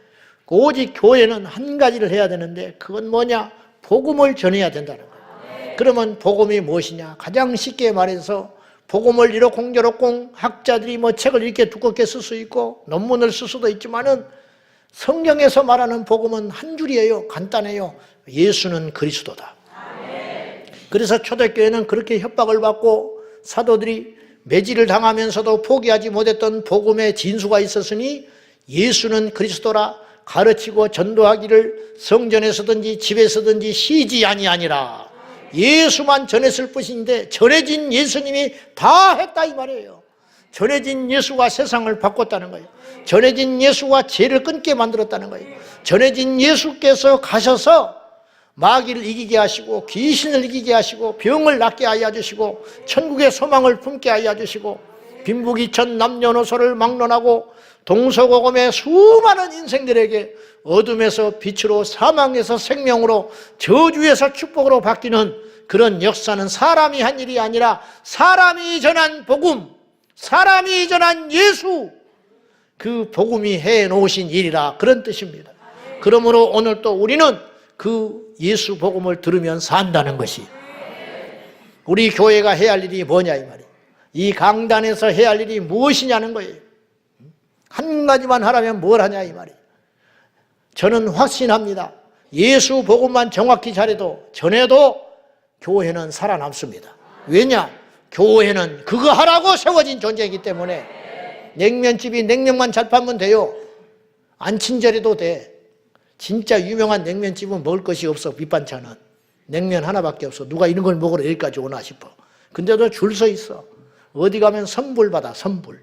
오직 교회는 한 가지를 해야 되는데 그건 뭐냐? 복음을 전해야 된다는 거예요. 그러면 복음이 무엇이냐? 가장 쉽게 말해서 복음을 이러공저러공 학자들이 뭐 책을 이렇게 두껍게 쓸 수 있고 논문을 쓸 수도 있지만은 성경에서 말하는 복음은 한 줄이에요. 간단해요. 예수는 그리스도다. 그래서 초대교회는 그렇게 협박을 받고 사도들이 매질을 당하면서도 포기하지 못했던 복음의 진수가 있었으니 예수는 그리스도라 가르치고 전도하기를 성전에서든지 집에서든지 쉬지 아니하니라. 예수만 전했을 뿐인데 전해진 예수님이 다 했다 이 말이에요. 전해진 예수가 세상을 바꿨다는 거예요. 전해진 예수가 죄를 끊게 만들었다는 거예요. 전해진 예수께서 가셔서 마귀를 이기게 하시고 귀신을 이기게 하시고 병을 낫게 하여 주시고 천국의 소망을 품게 하여 주시고 빈부귀천 남녀노소를 막론하고 동서고금의 수많은 인생들에게 어둠에서 빛으로 사망에서 생명으로 저주에서 축복으로 바뀌는 그런 역사는 사람이 한 일이 아니라 사람이 전한 복음, 사람이 전한 예수, 그 복음이 해놓으신 일이라 그런 뜻입니다. 그러므로 오늘 또 우리는 그 예수 복음을 들으면 산다는 것이 우리 교회가 해야 할 일이 뭐냐 이 말이에요. 이 강단에서 해야 할 일이 무엇이냐는 거예요. 한 가지만 하라면 뭘 하냐 이 말이에요. 저는 확신합니다. 예수 복음만 정확히 잘해도 전해도 교회는 살아남습니다. 왜냐? 교회는 그거 하라고 세워진 존재이기 때문에 냉면집이 냉면만 잘 팔면 돼요. 안 친절해도 돼. 진짜 유명한 냉면집은 먹을 것이 없어. 밑반찬은 냉면 하나밖에 없어. 누가 이런 걸 먹으러 여기까지 오나 싶어. 근데도 줄 서 있어. 어디 가면 선불 받아. 선불.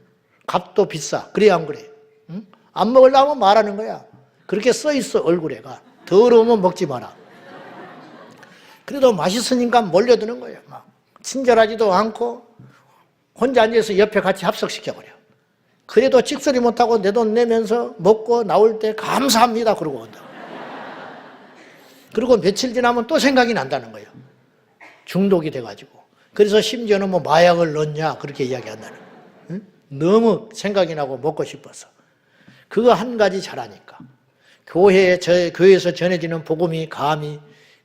값도 비싸. 그래 안 그래? 응? 안 먹으려면 말하는 거야. 그렇게 써 있어 얼굴에가. 더러우면 먹지 마라. 그래도 맛있으니까 몰려드는 거예요. 막 친절하지도 않고 혼자 앉아서 옆에 같이 합석시켜버려. 그래도 찍소리 못하고 내 돈 내면서 먹고 나올 때 감사합니다 그러고 온다. 그리고 며칠 지나면 또 생각이 난다는 거예요. 중독이 돼가지고. 그래서 심지어는 뭐 마약을 넣냐 그렇게 이야기한다는 거예요. 응? 너무 생각이 나고 먹고 싶어서. 그거 한 가지 잘하니까. 교회에서 전해지는 복음이 감히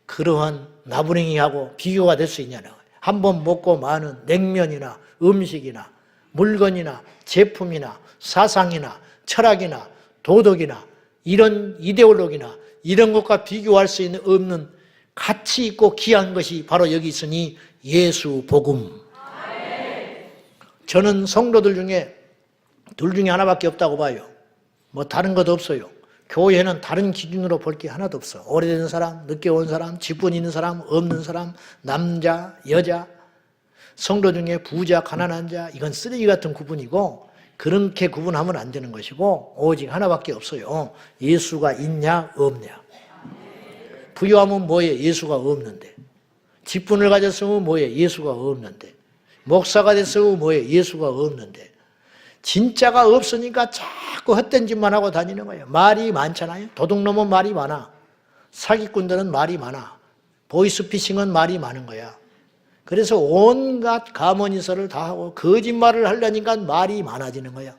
그러한 나부랭이하고 비교가 될 수 있냐는 거예요. 한 번 먹고 마는 냉면이나 음식이나 물건이나 제품이나 사상이나 철학이나 도덕이나 이런 이데올로기나 이런 것과 비교할 수 없는 가치 있고 귀한 것이 바로 여기 있으니 예수 복음. 저는 성도들 중에 둘 중에 하나밖에 없다고 봐요. 뭐 다른 것도 없어요. 교회는 다른 기준으로 볼 게 하나도 없어. 오래된 사람, 늦게 온 사람, 직분 있는 사람, 없는 사람, 남자, 여자, 성도 중에 부자, 가난한 자, 이건 쓰레기 같은 구분이고 그렇게 구분하면 안 되는 것이고 오직 하나밖에 없어요. 예수가 있냐 없냐. 부유하면 뭐예요? 예수가 없는데. 직분을 가졌으면 뭐예요? 예수가 없는데. 목사가 됐으면 뭐예요? 예수가 없는데. 진짜가 없으니까 자꾸 헛된 짓만 하고 다니는 거예요. 말이 많잖아요. 도둑놈은 말이 많아. 사기꾼들은 말이 많아. 보이스피싱은 말이 많은 거야. 그래서 온갖 가문이설을 다 하고 거짓말을 하려니까 말이 많아지는 거야.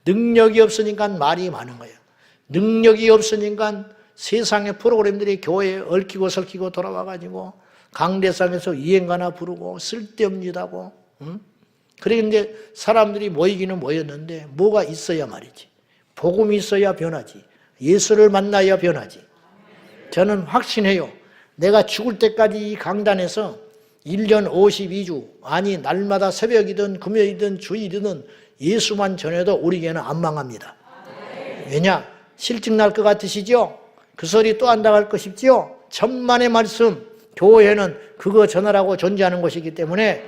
능력이 없으니까 말이 많은 거야. 능력이 없으니까 세상의 프로그램들이 교회에 얽히고 설키고 돌아와가지고 강대상에서 유행가나 부르고 쓸데없지다고. 응? 그런데 사람들이 모이기는 모였는데 뭐가 있어야 말이지. 복음이 있어야 변하지. 예수를 만나야 변하지. 저는 확신해요. 내가 죽을 때까지 이 강단에서 1년 52주 아니 날마다 새벽이든 금요일이든 주일이든 예수만 전해도 우리 교회는 안 망합니다. 왜냐? 실직 날 것 같으시죠? 그 소리 또 안 당할 것이지요? 천만의 말씀, 교회는 그거 전하라고 존재하는 것이기 때문에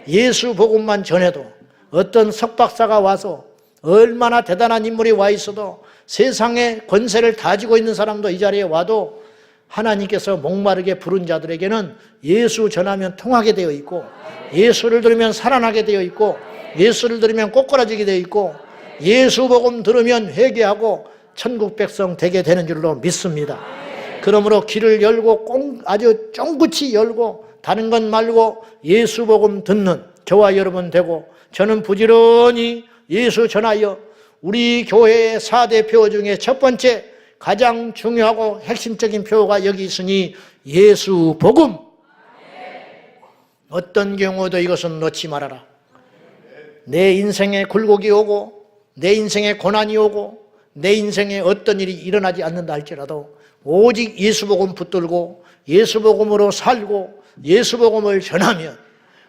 예수 복음만 전해도 어떤 석박사가 와서 얼마나 대단한 인물이 와 있어도 세상의 권세를 다지고 있는 사람도 이 자리에 와도 하나님께서 목마르게 부른 자들에게는 예수 전하면 통하게 되어 있고 예수를 들으면 살아나게 되어 있고 예수를 들으면 꼬꾸라지게 되어 있고 예수 복음 들으면 회개하고 천국 백성 되게 되는 줄로 믿습니다. 그러므로 귀를 열고 아주 쫑긋이 열고 다른 것 말고 예수 복음 듣는 저와 여러분 되고 저는 부지런히 예수 전하여 우리 교회의 4대 표 중에 첫 번째 가장 중요하고 핵심적인 표어가 여기 있으니 예수 복음. 어떤 경우도 이것은 놓지 말아라. 내 인생에 굴곡이 오고 내 인생에 고난이 오고 내 인생에 어떤 일이 일어나지 않는다 할지라도 오직 예수 복음 붙들고 예수 복음으로 살고 예수 복음을 전하면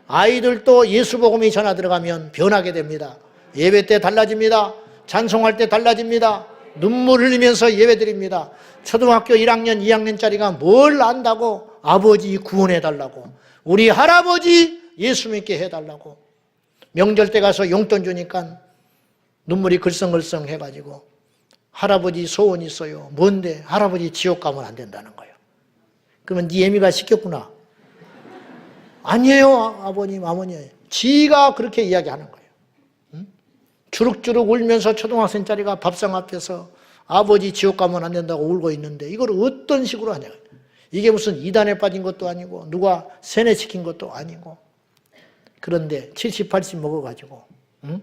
아이들도 예수 복음이 전화 들어가면 변하게 됩니다. 예배 때 달라집니다. 찬송할 때 달라집니다. 눈물 흘리면서 예배 드립니다. 초등학교 1학년, 2학년짜리가 뭘 안다고 아버지 구원해 달라고 우리 할아버지 예수 믿게 해달라고 명절 때 가서 용돈 주니까 눈물이 글썽글썽 해가지고 할아버지 소원이 있어요. 뭔데? 할아버지 지옥 가면 안 된다는 거예요. 그러면 네 애미가 시켰구나. 아니에요 아버님 어머니. 지가 그렇게 이야기하는 거예요. 응? 주룩주룩 울면서 초등학생짜리가 밥상 앞에서 아버지 지옥 가면 안 된다고 울고 있는데 이걸 어떤 식으로 하냐. 이게 무슨 이단에 빠진 것도 아니고 누가 세뇌시킨 것도 아니고 그런데 70, 80 먹어가지고 응?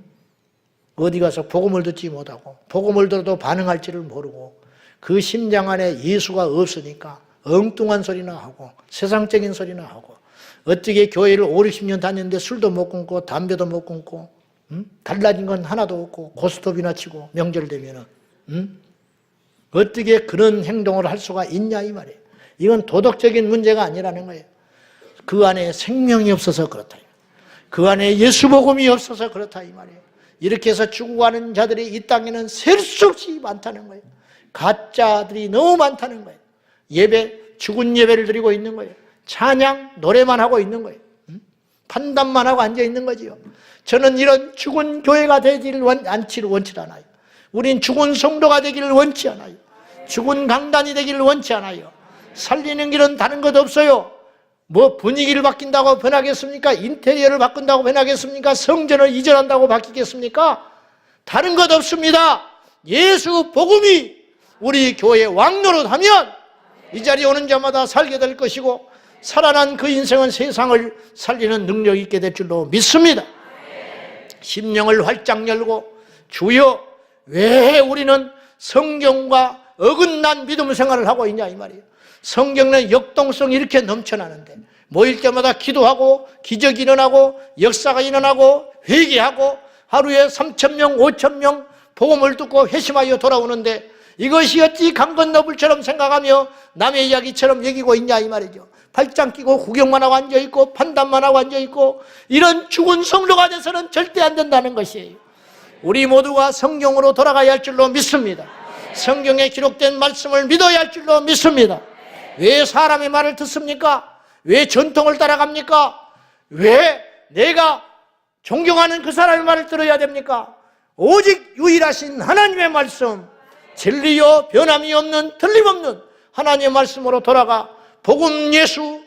어디 가서 복음을 듣지 못하고 복음을 들어도 반응할지를 모르고 그 심장 안에 예수가 없으니까 엉뚱한 소리나 하고 세상적인 소리나 하고 어떻게 교회를 5, 60년 다녔는데 술도 못 끊고 담배도 못 끊고 달라진 건 하나도 없고 고스톱이나 치고 명절 되면은 어떻게 그런 행동을 할 수가 있냐 이 말이에요. 이건 도덕적인 문제가 아니라는 거예요. 그 안에 생명이 없어서 그렇다. 그 안에 예수 복음이 없어서 그렇다 이 말이에요. 이렇게 해서 죽어가는 자들이 이 땅에는 셀 수 없이 많다는 거예요. 가짜들이 너무 많다는 거예요. 예배, 죽은 예배를 드리고 있는 거예요. 찬양, 노래만 하고 있는 거예요. 판단만 하고 앉아 있는 거지요. 저는 이런 죽은 교회가 되기를 원치 않아요. 우린 죽은 성도가 되기를 원치 않아요. 죽은 강단이 되기를 원치 않아요. 살리는 길은 다른 것 없어요. 뭐 분위기를 바뀐다고 변하겠습니까? 인테리어를 바꾼다고 변하겠습니까? 성전을 이전한다고 바뀌겠습니까? 다른 것 없습니다. 예수 복음이 우리 교회 왕노릇하면 이 자리에 오는 자마다 살게 될 것이고 살아난 그 인생은 세상을 살리는 능력이 있게 될 줄로 믿습니다. 심령을 활짝 열고 주여 왜 우리는 성경과 어긋난 믿음 생활을 하고 있냐 이 말이에요. 성경은 역동성이 이렇게 넘쳐나는데 모일 때마다 기도하고 기적이 일어나고 역사가 일어나고 회개하고 하루에 3,000명 5,000명 복음을 듣고 회심하여 돌아오는데 이것이 어찌 강 건너 불처럼 생각하며 남의 이야기처럼 여기고 있냐 이 말이죠. 팔짱 끼고 구경만 하고 앉아있고 판단만 하고 앉아있고 이런 죽은 성도가 돼서는 절대 안 된다는 것이에요. 우리 모두가 성경으로 돌아가야 할 줄로 믿습니다. 성경에 기록된 말씀을 믿어야 할 줄로 믿습니다. 왜 사람의 말을 듣습니까? 왜 전통을 따라갑니까? 왜 내가 존경하는 그 사람의 말을 들어야 됩니까? 오직 유일하신 하나님의 말씀, 진리요 변함이 없는 틀림없는 하나님의 말씀으로 돌아가 복음 예수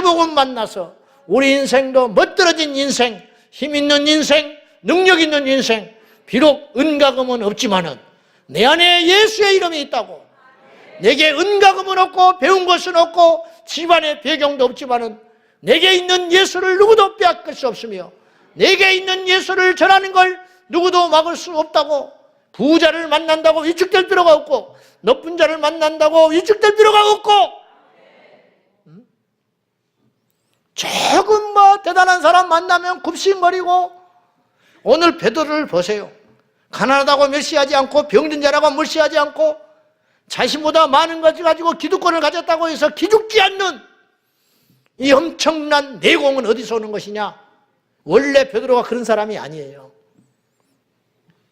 복음 만나서 우리 인생도 멋들어진 인생, 힘 있는 인생, 능력 있는 인생, 비록 은가금은 없지만은 내 안에 예수의 이름이 있다고, 내게 은가금은 없고 배운 것은 없고 집안의 배경도 없지만은 내게 있는 예수를 누구도 빼앗길 수 없으며 내게 있는 예수를 전하는 걸 누구도 막을 수 없다고, 부자를 만난다고 위축될 필요가 없고 높은 자를 만난다고 위축될 필요가 없고 조금 뭐 대단한 사람 만나면 굽신거리고, 오늘 베드로를 보세요. 가난하다고 멸시하지 않고 병든 자라고 멸시하지 않고 자신보다 많은 것을 가지고 기득권을 가졌다고 해서 기죽지 않는 이 엄청난 내공은 어디서 오는 것이냐? 원래 베드로가 그런 사람이 아니에요.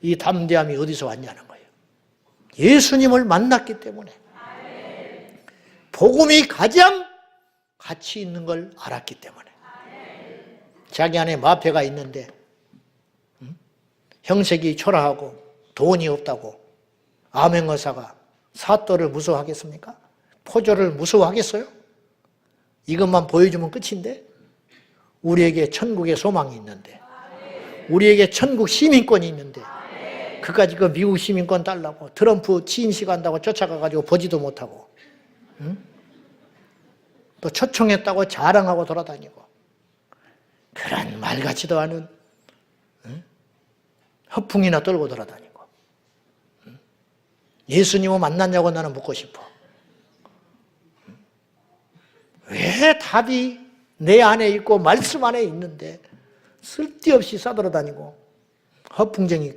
이 담대함이 어디서 왔냐는 거예요. 예수님을 만났기 때문에, 복음이 가장 가치 있는 걸 알았기 때문에. 자기 안에 마패가 있는데 형색이 초라하고 돈이 없다고 암행어사가 사또를 무서워하겠습니까? 포조를 무서워하겠어요? 이것만 보여주면 끝인데 우리에게 천국의 소망이 있는데, 우리에게 천국 시민권이 있는데 그까지 그 미국 시민권 달라고 트럼프 취임식 한다고 쫓아가가지고 보지도 못하고 또 초청했다고 자랑하고 돌아다니고 그런 말 같지도 않은 허풍이나 떨고 돌아다니고 예수님을 만났냐고 나는 묻고 싶어. 왜 답이 내 안에 있고 말씀 안에 있는데 쓸데없이 싸돌아다니고 허풍쟁이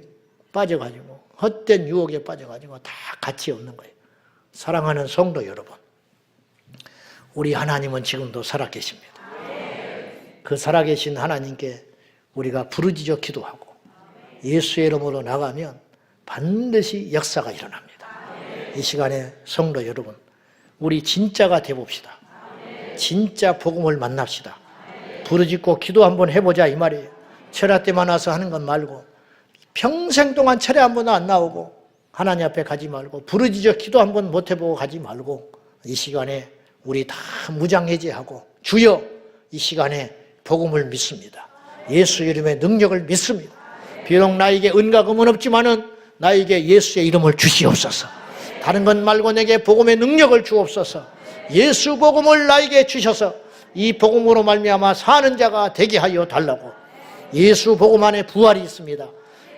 빠져가지고 헛된 유혹에 빠져가지고 다 가치 없는 거예요. 사랑하는 성도 여러분, 우리 하나님은 지금도 살아계십니다. 그 살아계신 하나님께 우리가 부르짖어 기도하고 예수의 이름으로 나가면 반드시 역사가 일어납니다. 이 시간에 성도 여러분, 우리 진짜가 돼봅시다. 진짜 복음을 만납시다. 부르짖고 기도 한번 해보자 이 말이에요. 철야 때만 와서 하는 건 말고 평생 동안 철야 한 번도 안 나오고 하나님 앞에 가지 말고 부르짖어 기도 한번 못 해보고 가지 말고 이 시간에 우리 다 무장해제하고 주여 이 시간에 복음을 믿습니다. 예수 이름의 능력을 믿습니다. 비록 나에게 은과 금은 없지만은 나에게 예수의 이름을 주시옵소서. 다른 것 말고 내게 복음의 능력을 주옵소서. 예수 복음을 나에게 주셔서 이 복음으로 말미암아 사는 자가 되게 하여 달라고. 예수 복음 안에 부활이 있습니다.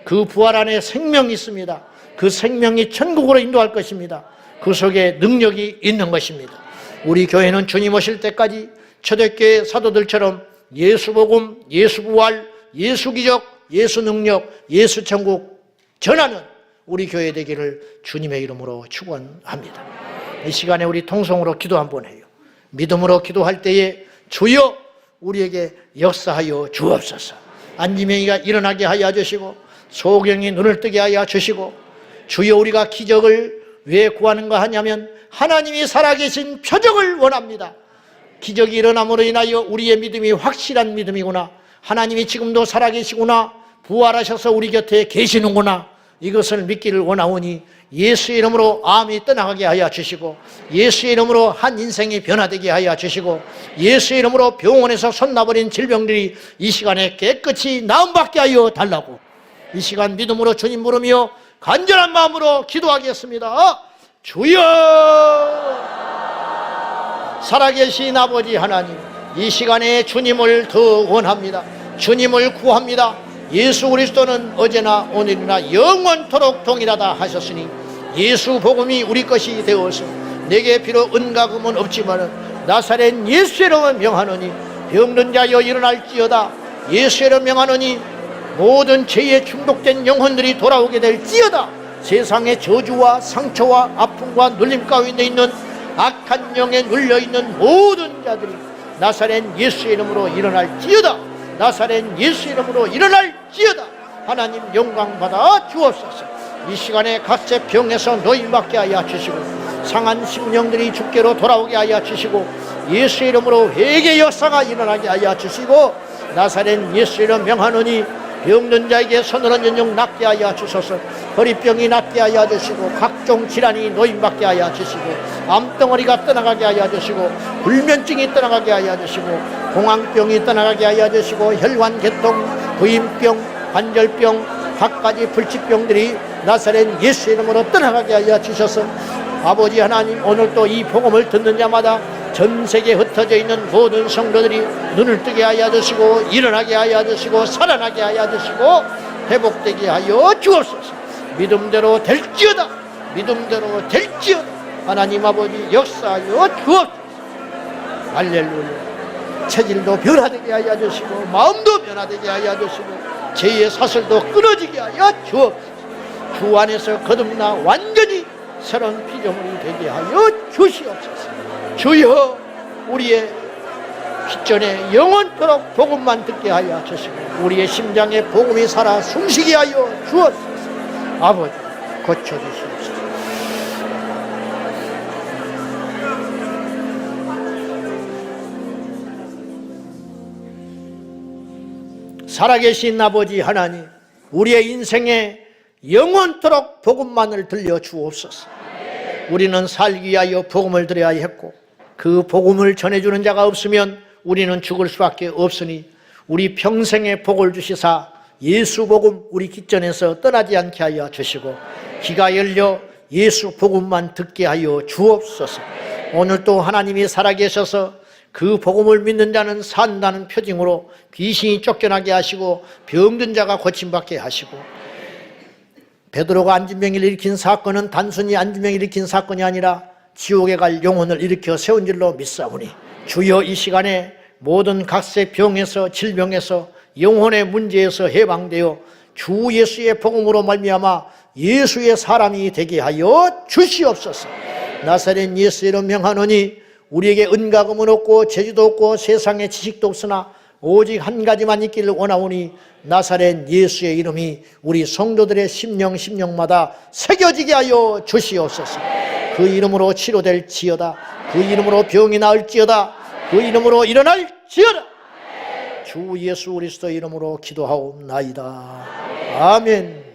그 부활 안에 생명이 있습니다. 그 생명이 천국으로 인도할 것입니다. 그 속에 능력이 있는 것입니다. 우리 교회는 주님 오실 때까지 초대교회 사도들처럼 예수 복음, 예수 부활, 예수 기적, 예수 능력, 예수 천국 전하는 우리 교회 되기를 주님의 이름으로 축원합니다. 이 시간에 우리 통성으로 기도 한번 해요. 믿음으로 기도할 때에 주여 우리에게 역사하여 주옵소서. 안지명이가 일어나게 하여 주시고 소경이 눈을 뜨게 하여 주시고 주여 우리가 기적을 왜 구하는가 하냐면 하나님이 살아계신 표적을 원합니다. 기적이 일어남으로 인하여 우리의 믿음이 확실한 믿음이구나. 하나님이 지금도 살아계시구나. 부활하셔서 우리 곁에 계시는구나. 이것을 믿기를 원하오니 예수의 이름으로 암이 떠나가게 하여 주시고 예수의 이름으로 한 인생이 변화되게 하여 주시고 예수의 이름으로 병원에서 손나버린 질병들이 이 시간에 깨끗이 나음받게 하여 달라고. 이 시간 믿음으로 주님 부르며 간절한 마음으로 기도하겠습니다. 주여! 살아계신 아버지 하나님, 이 시간에 주님을 더 원합니다. 주님을 구합니다. 예수 그리스도는 어제나 오늘이나 영원토록 동일하다 하셨으니 예수 복음이 우리 것이 되어서 내게 비록 은과 금은 없지만 나사렛 예수의 이름을 명하노니 병든 자여 일어날지어다. 예수의 이름을 명하노니 모든 죄에 중독된 영혼들이 돌아오게 될지어다. 세상의 저주와 상처와 아픔과 눌림 가운데 있는 악한 영에 눌려있는 모든 자들이 나사렛 예수의 이름으로 일어날지어다. 나사렛 예수 이름으로 일어날지어다. 하나님 영광 받아 주옵소서. 이 시간에 각세 병에서 노임받게 하여 주시고 상한 심령들이 주께로 돌아오게 하여 주시고 예수 이름으로 회개 역사가 일어나게 하여 주시고 나사렛 예수 이름 명하노니 병든 자에게 손을 얹은 영 낫게 하여 주소서. 허리병이 낫게 하여 주시고 각종 질환이 노임받게 하여 주시고 암덩어리가 떠나가게 하여 주시고 불면증이 떠나가게 하여 주시고 공황병이 떠나가게 하여 주시고 혈관계통, 부인병, 관절병, 각가지 불치병들이 나사렛 예수 이름으로 떠나가게 하여 주셔서 아버지 하나님 오늘도 이 복음을 듣는 자마다 전 세계에 흩어져 있는 모든 성도들이 눈을 뜨게 하여 주시고 일어나게 하여 주시고 살아나게 하여 주시고 회복되게 하여 주옵소서. 믿음대로 될지어다. 믿음대로 될지어다. 하나님 아버지 역사하여 주옵소서. 할렐루야. 체질도 변화되게 하여 주시고 마음도 변화되게 하여 주시고 죄의 사슬도 끊어지게 하여 주옵소서. 주 안에서 거듭나 완전히 새로운 피조물이 되게 하여 주시옵소서. 주여 우리의 깃전에 영원토록 복음만 듣게 하여 주시고 우리의 심장에 복음이 살아 숨쉬게 하여 주옵소서. 아버지 고쳐주시옵소서. 살아계신 아버지 하나님, 우리의 인생에 영원토록 복음만을 들려주옵소서. 우리는 살기 위하여 복음을 들어야 했고 그 복음을 전해주는 자가 없으면 우리는 죽을 수밖에 없으니 우리 평생의 복을 주시사 예수 복음 우리 깃전에서 떠나지 않게 하여 주시고 귀가 열려 예수 복음만 듣게 하여 주옵소서. 오늘 또 하나님이 살아계셔서 그 복음을 믿는 자는 산다는 표징으로 귀신이 쫓겨나게 하시고 병든 자가 고침받게 하시고 베드로가 안진병을 일으킨 사건은 단순히 안진병을 일으킨 사건이 아니라 지옥에 갈 영혼을 일으켜 세운 줄로 믿사오니 주여 이 시간에 모든 각색 병에서 질병에서 영혼의 문제에서 해방되어 주 예수의 복음으로 말미암아 예수의 사람이 되게 하여 주시옵소서. 나사렛 예수 이름 명하노니 우리에게 은가금은 없고 재주도 없고 세상의 지식도 없으나 오직 한 가지만 있기를 원하오니 나사렛 예수의 이름이 우리 성도들의 심령마다 새겨지게 하여 주시옵소서. 그 이름으로 치료될지어다. 그 이름으로 병이 나을지어다. 그 이름으로 일어날지어다. 주 예수 그리스도 이름으로 기도하옵나이다. 아멘.